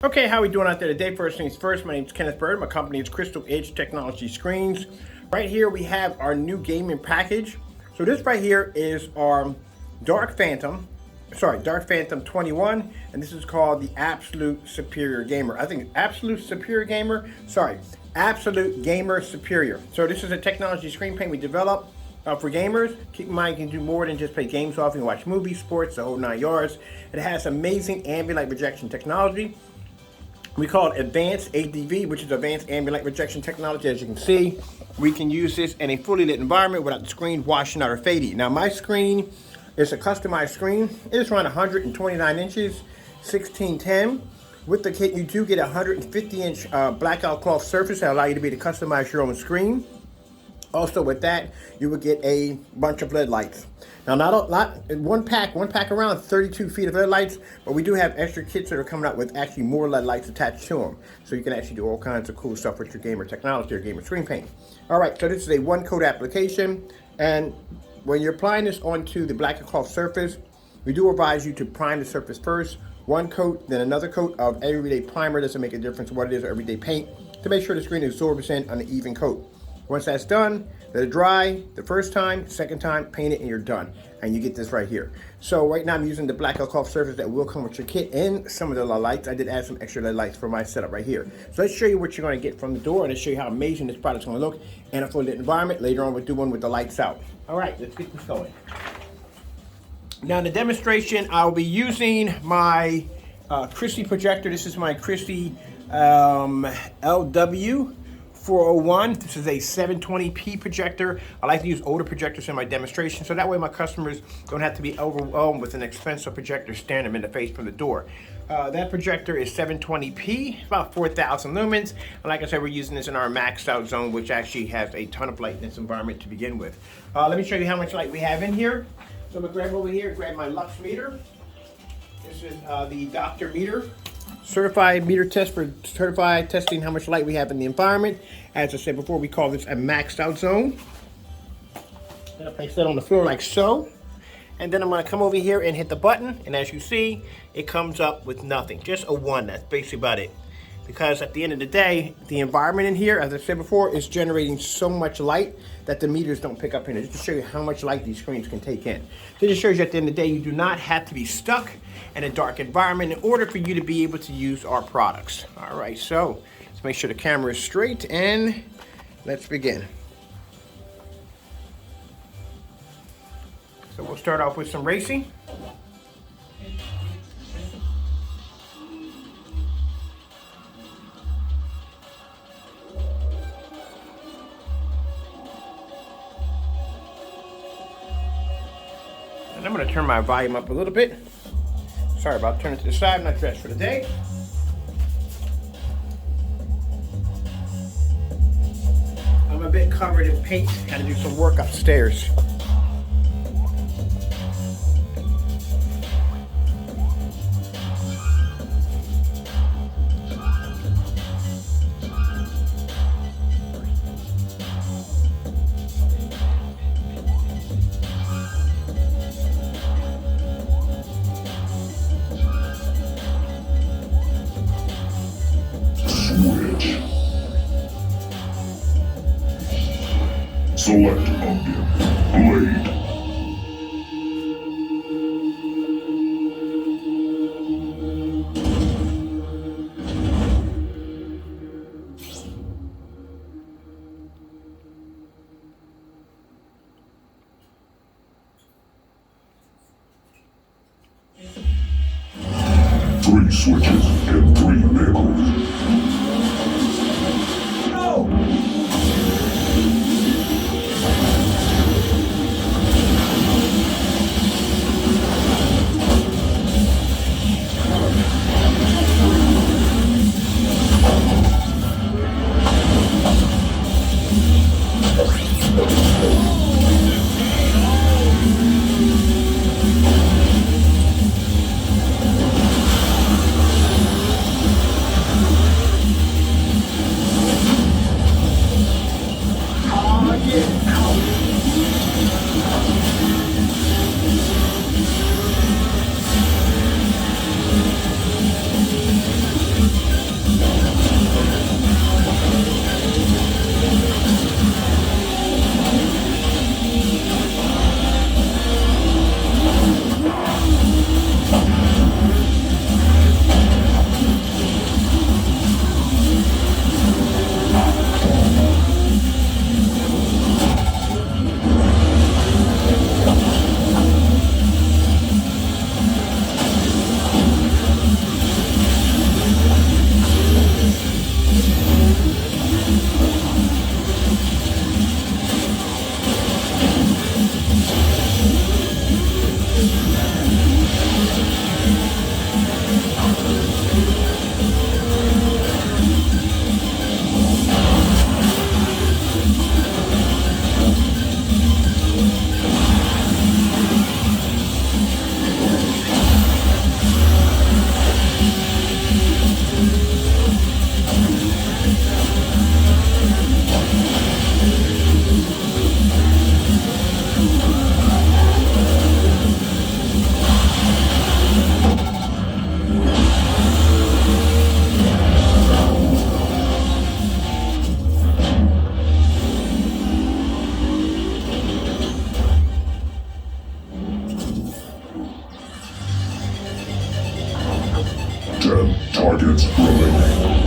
Okay, how are we doing out there today? First things first, my name is Kenneth Bird. My company is Crystal Edge Technology Screens. Right here we have our new gaming package. So this right here is our Dark Phantom 21, and this is called the Absolute Superior Gamer. I think Absolute Gamer Superior. So this is a technology screen paint we developed for gamers. Keep in mind, you can do more than just play games off. You can watch movies, sports, the whole 9 yards. It has amazing ambient light projection technology. We call it Advanced ADV, which is Advanced Ambient Light Rejection Technology. As you can see, we can use this in a fully lit environment without the screen washing out or fading. Now, my screen is a customized screen. It's around 129 inches, 1610. With the kit, you do get a 150-inch blackout cloth surface that allows you to be able to customize your own screen. Also, with that, you would get a bunch of LED lights. Now, not a lot, one pack around 32 feet of LED lights, but we do have extra kits that are coming out with actually more LED lights attached to them. So you can actually do all kinds of cool stuff with your gamer technology or gamer screen paint. All right, so this is a one-coat application, and when you're applying this onto the black cloth surface, we do advise you to prime the surface first. One coat, then another coat of everyday primer. Doesn't make a difference what it is, or everyday paint, to make sure the screen absorbs in on an even coat. Once that's done, let it dry the first time, second time, paint it, and you're done. And you get this right here. So right now I'm using the black cloth surface that will come with your kit and some of the lights. I did add some extra LED lights for my setup right here. So let's show you what you're going to get from the door, and let's show you how amazing this product's going to look in a fully lit environment. Later on, we'll do one with the lights out. All right, let's get this going. Now in the demonstration, I'll be using my Christie projector. This is my Christie LW 401. This is a 720p projector. I like to use older projectors in my demonstration, so that way my customers don't have to be overwhelmed with an expensive projector staring them in the face from the door. That projector is 720p, about 4,000 lumens. And like I said, we're using this in our maxed out zone, which actually has a ton of light in this environment to begin with. Let me show you how much light we have in here. So I'm gonna grab over here, grab my lux meter. This is the Doctor meter. Certified meter test for certified testing how much light we have in the environment. As I said before, we call this a maxed out zone. I'm gonna place that on the floor like so. And then I'm gonna come over here and hit the button. And as you see, it comes up with nothing, just a 1. That's basically about it. Because at the end of the day, the environment in here, as I said before, is generating so much light that the meters don't pick up in it. Just to show you how much light these screens can take in. So it just shows you at the end of the day, you do not have to be stuck in a dark environment in order for you to be able to use our products. All right, so let's make sure the camera is straight and let's begin. So we'll start off with some racing. And I'm going to turn my volume up a little bit. Sorry about turning to the side, I'm not dressed for the day. I'm a bit covered in paint, got to do some work upstairs. Select object. Blade. 3 switches and 3 nickels. targets remaining.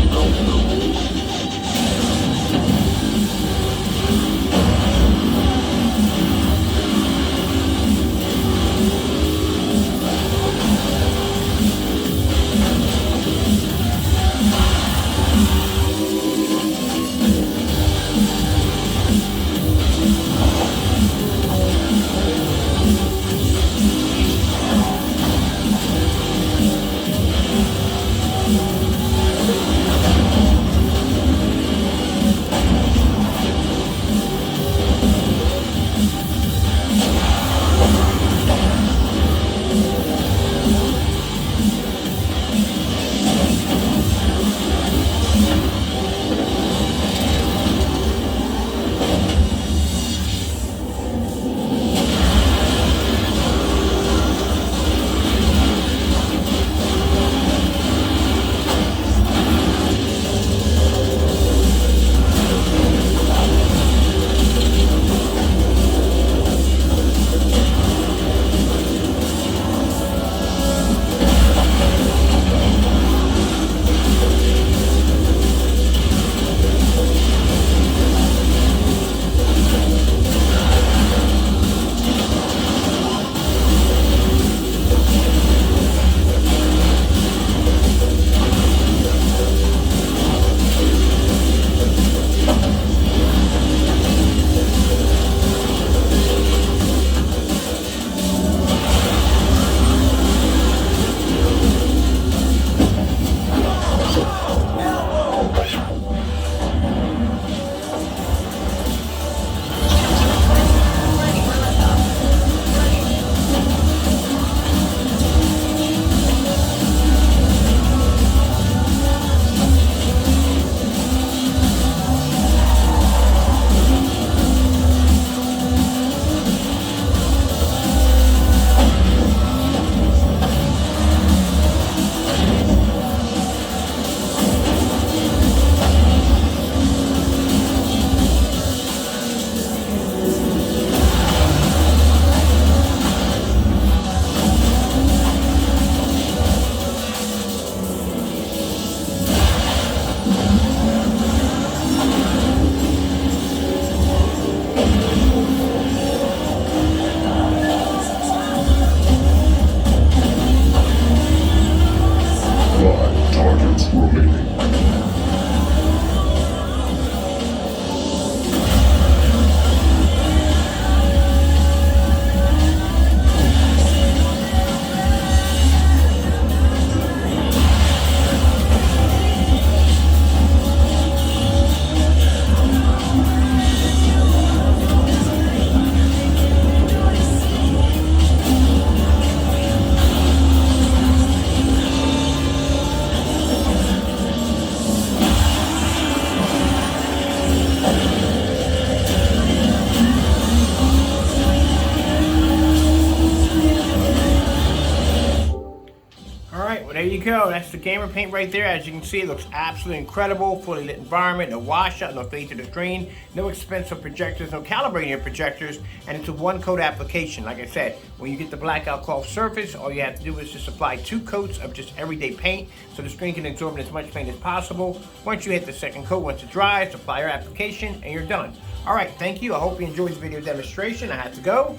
Well, there you go. That's the gamer paint right there. As you can see, it looks absolutely incredible. Fully lit environment, no washout, no fade to the screen, no expensive projectors, no calibrating of projectors, and it's a one-coat application. Like I said, when you get the blackout cloth surface, all you have to do is just apply 2 coats of just everyday paint so the screen can absorb as much paint as possible. Once you hit the second coat, once it dries, apply your application, and you're done. All right, thank you. I hope you enjoyed this video demonstration. I had to go,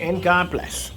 and God bless.